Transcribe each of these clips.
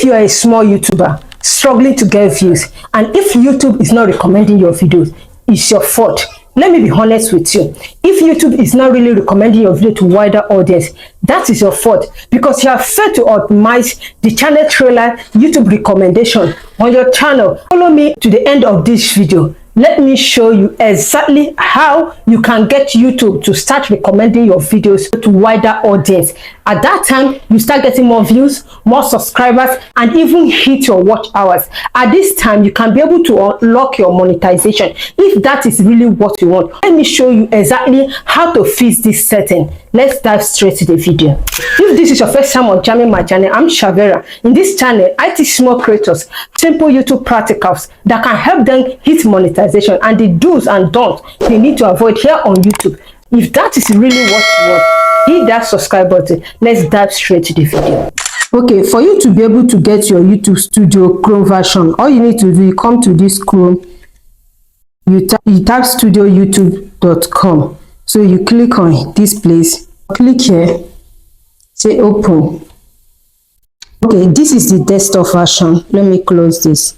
If you are a small YouTuber struggling to get views, and if YouTube is not recommending your videos, it's your fault. Let me be honest with you. If YouTube is not really recommending your video to wider audience, that is your fault, because you have failed to optimize the channel trailer YouTube recommendation on your channel. Follow me to the end of this video. Let me show you exactly how you can get YouTube to start recommending your videos to wider audience. At that time, you start getting more views, more subscribers, and even hit your watch hours. At this time, you can be able to unlock your monetization if that is really what you want. Let me show you exactly how to fix this setting. Let's dive straight to the video. If this is your first time on jamming my channel, I'm Shavera. In this channel, I teach small creators simple YouTube practicals that can help them hit monetization and the do's and don'ts they need to avoid here on YouTube. If that is really what you want, hit that subscribe button. Let's dive straight to the video. Okay, for you to be able to get your YouTube Studio Chrome version, all you need to do, you come to this Chrome, you type studioyoutube.com. So you click on this place, click here, say open. Okay, this is the desktop version. Let me close this.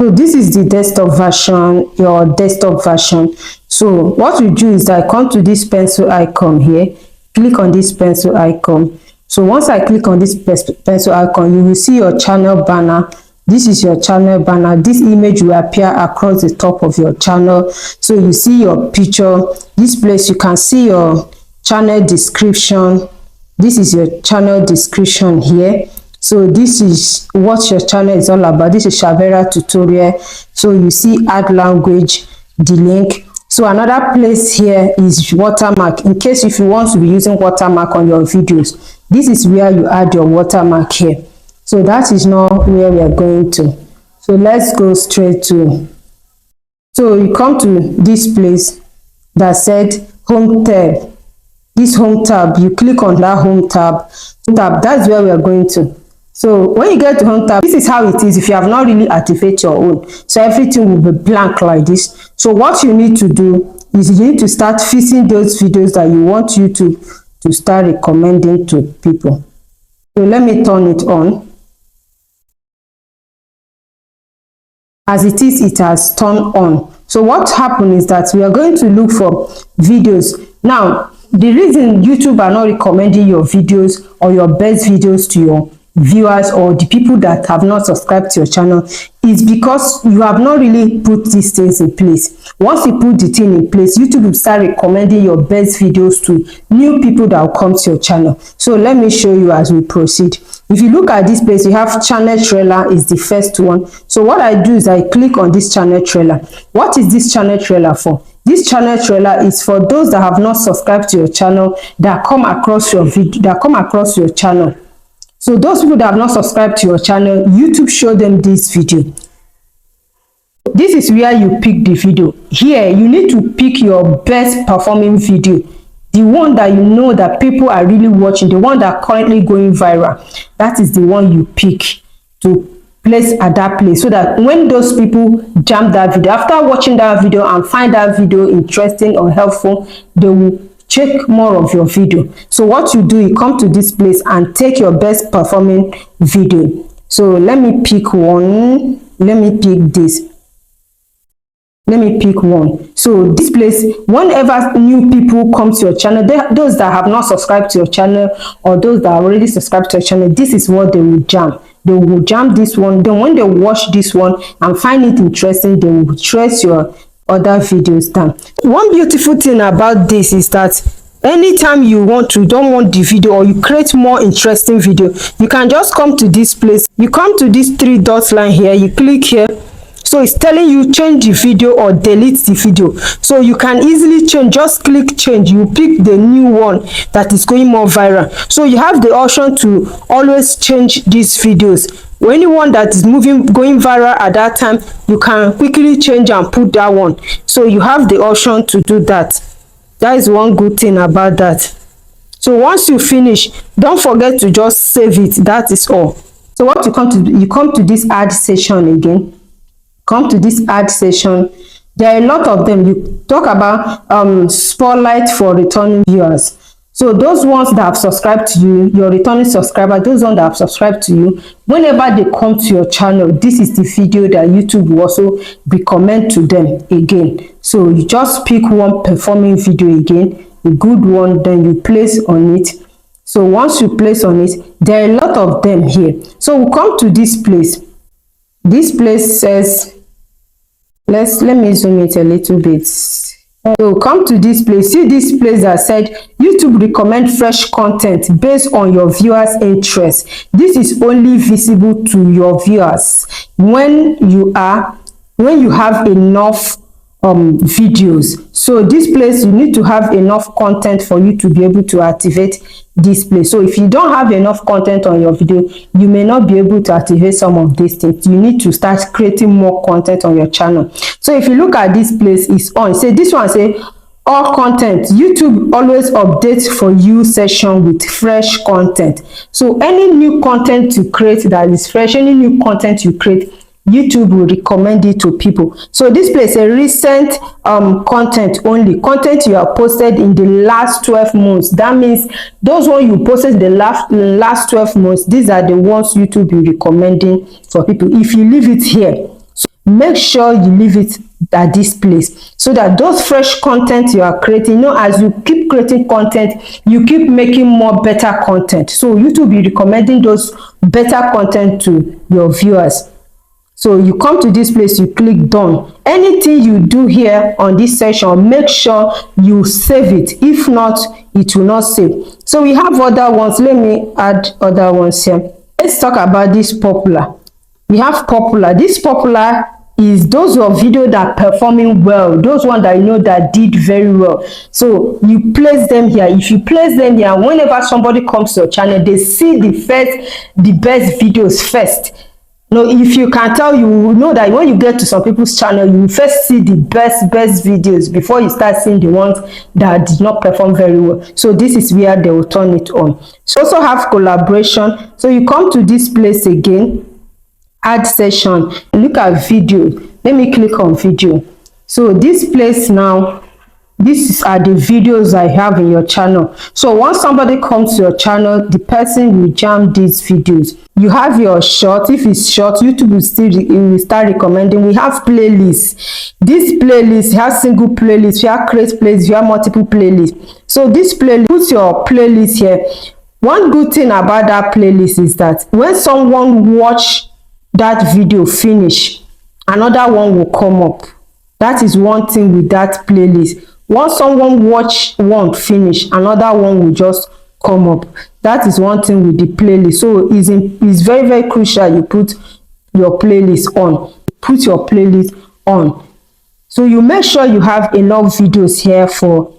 So this is the desktop version, your desktop version. So what we do is that I come to this pencil icon here, click on this pencil icon. So once I click on this pencil icon, you will see your channel banner. This is your channel banner. This image will appear across the top of your channel. So you see your picture. This place you can see your channel description. This is your channel description here. So this is what your channel is all about. This is Shavera tutorial. So you see add language, the link. So another place here is watermark. In case if you want to be using watermark on your videos, this is where you add your watermark here. So that is not where we are going to. So let's go straight to. So you come to this place that said home tab. This home tab, you click on that home tab. That's where we are going to. So when you get to home tab, this is how it is if you have not really activated your own. So everything will be blank like this. So what you need to do is you need to start fixing those videos that you want YouTube to start recommending to people. So let me turn it on. As it is, it has turned on. So what happened is that we are going to look for videos. Now, the reason YouTube are not recommending your videos or your best videos to your viewers or the people that have not subscribed to your channel is because you have not really put these things in place. Once you put the thing in place, YouTube will start recommending your best videos to new people that will come to your channel. So let me show you as we proceed. If you look at this place, you have channel trailer is the first one. So what I do is I click on this channel trailer. What is this channel trailer for? This channel trailer is for those that have not subscribed to your channel that come across your video, that come across your channel. So those people that have not subscribed to your channel, YouTube show them this video. This is where you pick the video. Here, you need to pick your best performing video. The one that you know that people are really watching, the one that currently going viral. That is the one you pick to place at that place, so that when those people jam that video, after watching that video and find that video interesting or helpful, they will check more of your video. So what you do, you come to this place and take your best performing video. So let me pick one. Let me pick this. Let me pick one. So this place, whenever new people come to your channel, those that have not subscribed to your channel or those that are already subscribed to your channel, this is what they will jam. They will jam this one. Then when they watch this one and find it interesting, they will trace your other videos down. One beautiful thing about this is that anytime you don't want the video or you create more interesting video, you can just come to this place. You come to this three dots line here, you click here. So it's telling you change the video or delete the video. So you can easily change, just click change. You pick the new one that is going more viral. So you have the option to always change these videos. Anyone that is going viral at that time, you can quickly change and put that one. So you have the option to do that. That is one good thing about that. So once you finish, don't forget to just save it. That is all. So what you come to do, you come to this add session again. Come to this add session. There are a lot of them. You talk about spotlight for returning viewers. So those ones that have subscribed to you, your returning subscriber, those ones that have subscribed to you, whenever they come to your channel, this is the video that YouTube will also recommend to them again. So you just pick one performing video again, a good one, then you place on it. So once you place on it, there are a lot of them here. So we'll come to this place. This place says, let me zoom it a little bit. So come to this place. See this place that said YouTube recommend fresh content based on your viewers' interest. This is only visible to your viewers when you have enough videos. So this place, you need to have enough content for you to be able to activate this place. So if you don't have enough content on your video, you may not be able to activate some of these things. You need to start creating more content on your channel. So if you look at this place, it's on. Say this one, say all content. YouTube always updates for you session with fresh content. So any new content you create that is fresh, any new content you create, YouTube will recommend it to people. So this place, a recent content only, content you have posted in the last 12 months. That means those ones you posted the last 12 months, these are the ones YouTube will be recommending for people. If you leave it here, so make sure you leave it at this place, so that those fresh content you are creating, you know, as you keep creating content, you keep making more better content. So YouTube will be recommending those better content to your viewers. So you come to this place, you click done. Anything you do here on this session, make sure you save it. If not, it will not save. So we have other ones. Let me add other ones here. Let's talk about this popular. We have popular. This popular is those of video that are performing well, those ones that you know that did very well. So you place them here. If you place them here, whenever somebody comes to your channel, they see the best videos first. No, if you can tell, you will know that when you get to some people's channel, you will first see the best videos before you start seeing the ones that did not perform very well. So this is where they will turn it on. So also have collaboration. So you come to this place again, add session, look at video. Let me click on video. So this place now, these are the videos I have in your channel. So once somebody comes to your channel, the person will jam these videos. You have your short. If it's short, YouTube will start recommending. We have playlists. This playlist has single playlists. You have create playlists. You have multiple playlists. So this playlist, put your playlist here. One good thing about that playlist is that when someone watch that video finish, another one will come up. That is one thing with that playlist. Once someone watch one finish, another one will just come up. That is one thing with the playlist. So it's very crucial you put your playlist on. Put your playlist on. So you make sure you have enough videos here for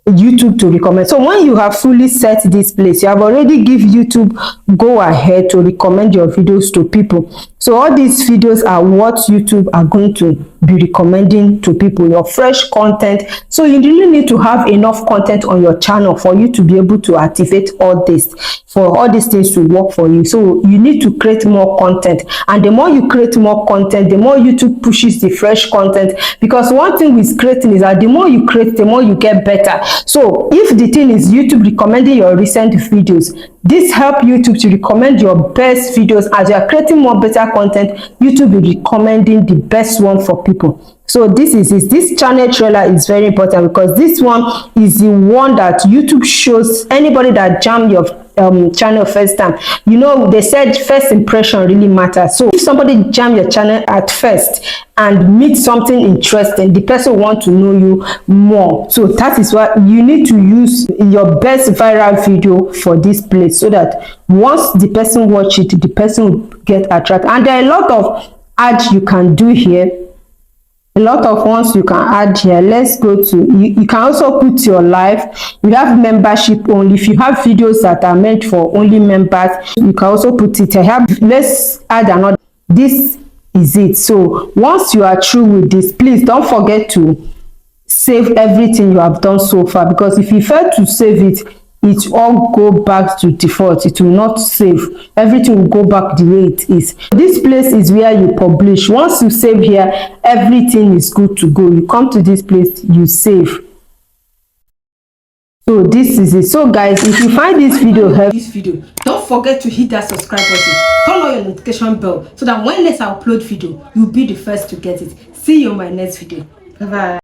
YouTube to recommend. So when you have fully set this place, you have already give YouTube go ahead to recommend your videos to people. So all these videos are what YouTube are going to be recommending to people, your fresh content. So you really need to have enough content on your channel for you to be able to activate all this, for all these things to work for you. So you need to create more content, and the more you create more content, the more YouTube pushes the fresh content. Because one thing with creating is that the more you create, the more you get better. So if the thing is YouTube recommending your recent videos, this help YouTube to recommend your best videos. As you are creating more better content, YouTube will be recommending the best one for people. So this channel trailer is very important, because this one is the one that YouTube shows anybody that jam your channel first time. You know, they said first impression really matters. So if somebody jam your channel at first and meet something interesting, the person want to know you more. So that is why you need to use your best viral video for this place, so that once the person watch it, the person will get attracted. And there are a lot of ads you can do here. A lot of ones you can add here. Let's go to, you can also put your live. You have membership only. If you have videos that are meant for only members, you can also put it. Let's add another. This is it. So once you are through with this, please don't forget to save everything you have done so far, because if you fail to save it, it all go back to default. It will not save. Everything will go back the way it is. This place is where you publish. Once you save here, everything is good to go. You come to this place, you save. So this is it. So guys, if you find this video helpful, don't forget to hit that subscribe button, turn on your notification bell, so that when next I upload video, you'll be the first to get it. See you in my next video. Bye bye.